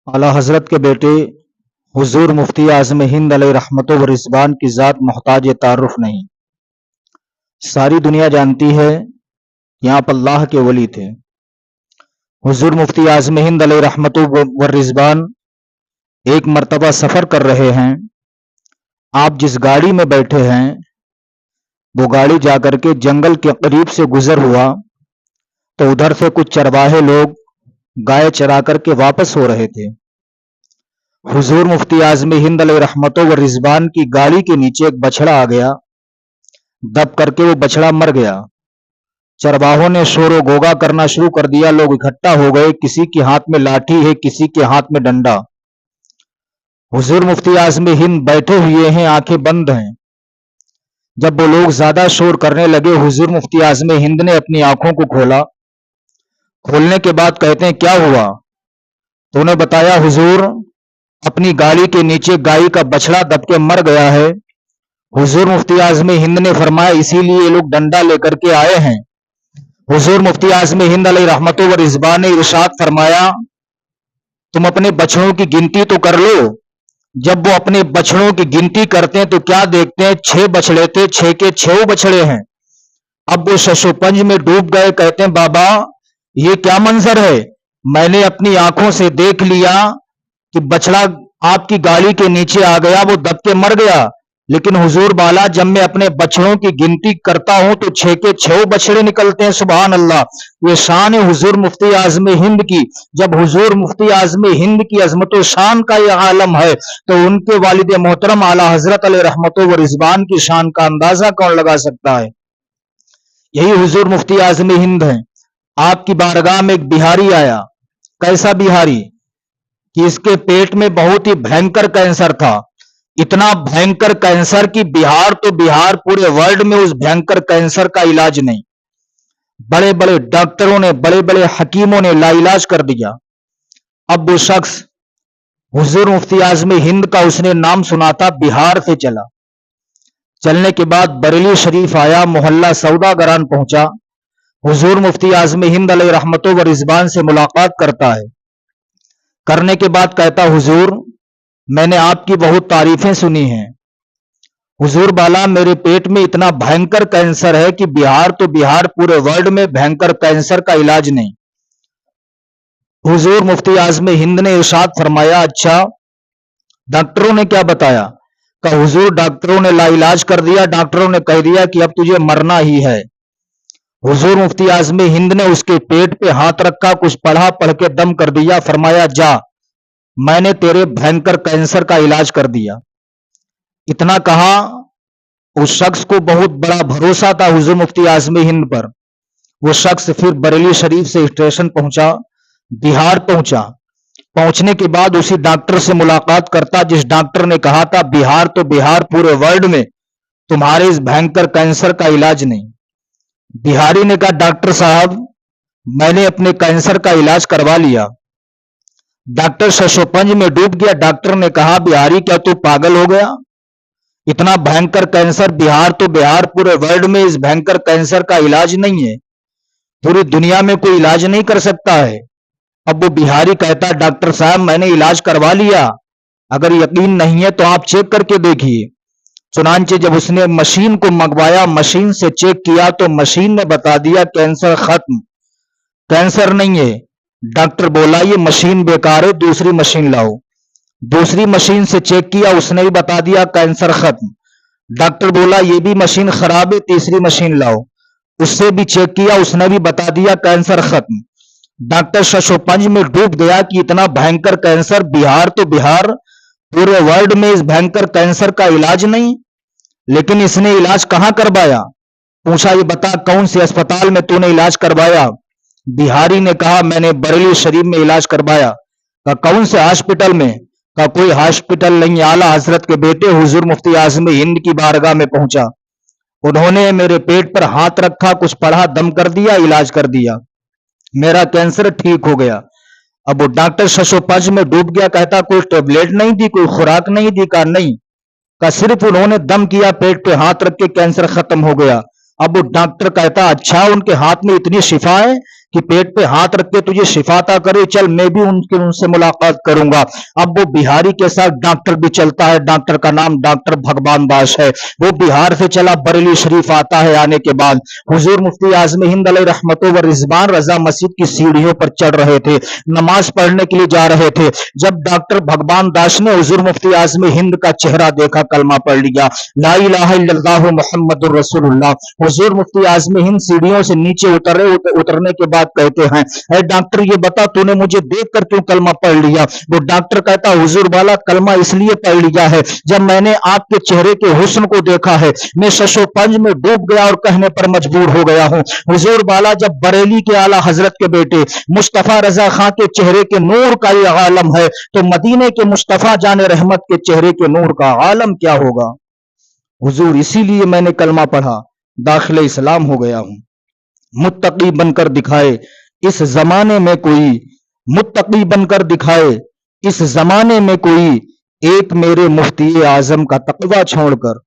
आला हजरत के बेटे हुजूर मुफ्ती आज़म हिंद अलैहि रहमत व रिज़वान की ज़ात मोहताज तारुफ नहीं। सारी दुनिया जानती है कि आप अल्लाह के वली थे। हुजूर मुफ्ती आज़म हिंद अलैहि रहमत व रिज़वान एक मर्तबा सफ़र कर रहे हैं। आप जिस गाड़ी में बैठे हैं वो गाड़ी जाकर के जंगल के करीब से गुजर हुआ तो उधर से कुछ चरवाहे लोग गाय चरा करके वापस हो रहे थे। हुजूर मुफ्ती आज़म हिंद अलैहि रहमत व रिज़वान की गाड़ी के नीचे एक बछड़ा आ गया। दब करके वो बछड़ा मर गया। चरवाहों ने शोर गोगा करना शुरू कर दिया। लोग इकट्ठा हो गए, किसी के हाथ में लाठी है, किसी के हाथ में डंडा। हुजूर मुफ्ती आज़म हिंद बैठे हुए हैं, आंखें बंद हैं। जब वो लोग ज्यादा शोर करने लगे, हुजूर मुफ्ती आज़म हिंद ने अपनी आंखों को खोला। खोलने के बाद कहते हैं क्या हुआ? तो उन्हें बताया हुजूर अपनी गाड़ी के नीचे गाय का बछड़ा दब के मर गया है। हुजूर मुफ्ती आज़म हिंद ने फरमाया इसीलिए ये लोग डंडा लेकर के आए हैं। हुजूर मुफ्ती आज़म हिंद अलैहि रहमत व रिज़वान ने इरशाद फरमाया तुम अपने बछड़ों की गिनती तो कर लो। जब वो अपने बछड़ों की गिनती करते हैं तो क्या देखते हैं 6 बछड़े थे, 6 के 6 बछड़े हैं। अब वो शशोपंज में डूब गए। कहते हैं बाबा ये क्या मंजर है? मैंने अपनी आंखों से देख लिया कि बछड़ा आपकी गाड़ी के नीचे आ गया, वो दब के मर गया। लेकिन हुजूर बाला जब मैं अपने बछड़ों की गिनती करता हूं तो 6 के 6 बछड़े निकलते हैं। सुभान अल्लाह, ये शान है हुजूर मुफ्ती आज़म हिंद की। जब हुजूर मुफ्ती आज़म हिंद की अजमत व शान का ये आलम है तो उनके वालिद मोहतरम आला हजरत अलैहि रहमत व रिज़वान की शान का अंदाजा कौन लगा सकता है? यही हुजूर मुफ्ती आज़म हिंद है। आपकी बारगाह में एक बिहारी आया। कैसा बिहारी कि इसके पेट में बहुत ही भयंकर कैंसर था। इतना भयंकर कैंसर कि बिहार तो बिहार, पूरे वर्ल्ड में उस भयंकर कैंसर का इलाज नहीं। बड़े बड़े डॉक्टरों ने, बड़े बड़े हकीमों ने लाइलाज कर दिया। अब वो शख्स हुजूर मुफ्ती आज़म हिंद का उसने नाम सुना था, बिहार से चला। चलने के बाद बरेली शरीफ आया, मोहल्ला सौदागरान पहुंचा। हुजूर मुफ्ती आज़म हिंद अलैहि रहमत व रिज़वान से मुलाकात करता है। करने के बाद कहता हुजूर मैंने आपकी बहुत तारीफें सुनी हैं। हुजूर बाला मेरे पेट में इतना भयंकर कैंसर है कि बिहार तो बिहार, पूरे वर्ल्ड में भयंकर कैंसर का इलाज नहीं। हुजूर मुफ्ती आज़म हिंद ने इरशाद फरमाया अच्छा डॉक्टरों ने क्या बताया? कहा हुजूर डॉक्टरों ने लाइलाज कर दिया। डॉक्टरों ने कह दिया कि अब तुझे मरना ही है। हुजूर मुफ्ती आज़म हिंद ने उसके पेट पे हाथ रखा, कुछ पढ़ा, पढ़ के दम कर दिया। फरमाया जा, मैंने तेरे भयंकर कैंसर का इलाज कर दिया। इतना कहा, उस शख्स को बहुत बड़ा भरोसा था हुजूर मुफ्ती आज़म हिंद पर। वो शख्स फिर बरेली शरीफ से स्टेशन पहुंचा, बिहार पहुंचा। पहुंचने के बाद उसी डॉक्टर से मुलाकात करता जिस डॉक्टर ने कहा था बिहार तो बिहार, पूरे वर्ल्ड में तुम्हारे इस भयंकर कैंसर का इलाज नहीं। बिहारी ने कहा डॉक्टर साहब मैंने अपने कैंसर का इलाज करवा लिया। डॉक्टर शशोपंज में डूब गया। डॉक्टर ने कहा बिहारी क्या तू पागल हो गया? इतना भयंकर कैंसर, बिहार तो बिहार, पूरे वर्ल्ड में इस भयंकर कैंसर का इलाज नहीं है। पूरी दुनिया में कोई इलाज नहीं कर सकता है। अब वो बिहारी कहता डॉक्टर साहब मैंने इलाज करवा लिया, अगर यकीन नहीं है तो आप चेक करके देखिए। चुनांचे जब उसने मशीन को मंगवाया, मशीन से चेक किया तो मशीन ने बता दिया कैंसर खत्म, कैंसर नहीं है। डॉक्टर बोला ये मशीन बेकार है, दूसरी मशीन लाओ। दूसरी मशीन से चेक किया, उसने भी बता दिया कैंसर खत्म। डॉक्टर बोला ये भी मशीन खराब है, तीसरी मशीन लाओ। उससे भी चेक किया, उसने भी बता दिया कैंसर खत्म। डॉक्टर शशोपंज में डूब गया कि इतना भयंकर कैंसर, बिहार तो बिहार, पूरे वर्ल्ड में इस भयंकर कैंसर का इलाज नहीं। लेकिन इसने इलाज कहां करवाया? पूछा ये बता कौन से अस्पताल में तूने इलाज करवाया? बिहारी ने कहा मैंने बरेली शरीफ में इलाज करवाया। कहा कौन से हॉस्पिटल में? कहा कोई हॉस्पिटल नहीं, आला हजरत के बेटे हुजूर मुफ्ती आज़म हिंद की बारगाह में पहुंचा। उन्होंने मेरे पेट पर हाथ रखा, कुछ पढ़ा, दम कर दिया, इलाज कर दिया, मेरा कैंसर ठीक हो गया। अब वो डॉक्टर शशोपंज में डूब गया। कहता कोई टेबलेट नहीं दी, कोई खुराक नहीं दी? कहा नहीं। का सिर्फ उन्होंने दम किया, पेट पे हाथ रख के कैंसर खत्म हो गया। अब वो डॉक्टर कहता अच्छा उनके हाथ में इतनी शिफा है کہ پیٹ پہ ہاتھ رکھ کے تجھے شفا عطا کرے، چل میں بھی ان سے ملاقات کروں گا۔ اب وہ بہاری کے ساتھ ڈاکٹر بھی چلتا ہے، ڈاکٹر کا نام ڈاکٹر بھگوان داس ہے، وہ بہار سے چلا بریلی شریف آتا ہے۔ آنے کے بعد حضور مفتی اعظم ہند علیہ رحمت و رضوان رضا مسجد کی سیڑھیوں پر چڑھ رہے تھے، نماز پڑھنے کے لیے جا رہے تھے، جب ڈاکٹر بھگوان داس نے حضور مفتی اعظم ہند کا چہرہ دیکھا، کلمہ پڑھ لیا، لا الہ الا اللہ محمد الرسول اللہ۔ حضور مفتی اعظم ہند سیڑھیوں سے نیچے اترنے کے بعد کہتے ہیں، اے ڈاکٹر یہ بتا تو نے مجھے دیکھ کر کیوں کلمہ پڑھ لیا؟ وہ ڈاکٹر کہتا، حضور والا کلمہ اس لیے پڑھ لیا ہے، جب میں نے آپ کے چہرے کے حسن کو دیکھا ہے میں شش و پنج میں ڈوب گیا اور کہنے پر مجبور ہو گیا ہوں۔ حضور والا جب بریلی کے اعلی حضرت کے بیٹے مصطفیٰ رضا خان کے چہرے کے نور کا یہ عالم ہے تو مدینے کے مصطفیٰ جان رحمت کے چہرے کے نور کا عالم کیا ہوگا؟ حضور اسی لیے میں نے کلمہ پڑھا، داخل اسلام ہو گیا ہوں۔ متقی بن کر دکھائے اس زمانے میں کوئی، متقی بن کر دکھائے اس زمانے میں کوئی، ایک میرے مفتی اعظم کا تقویٰ چھوڑ کر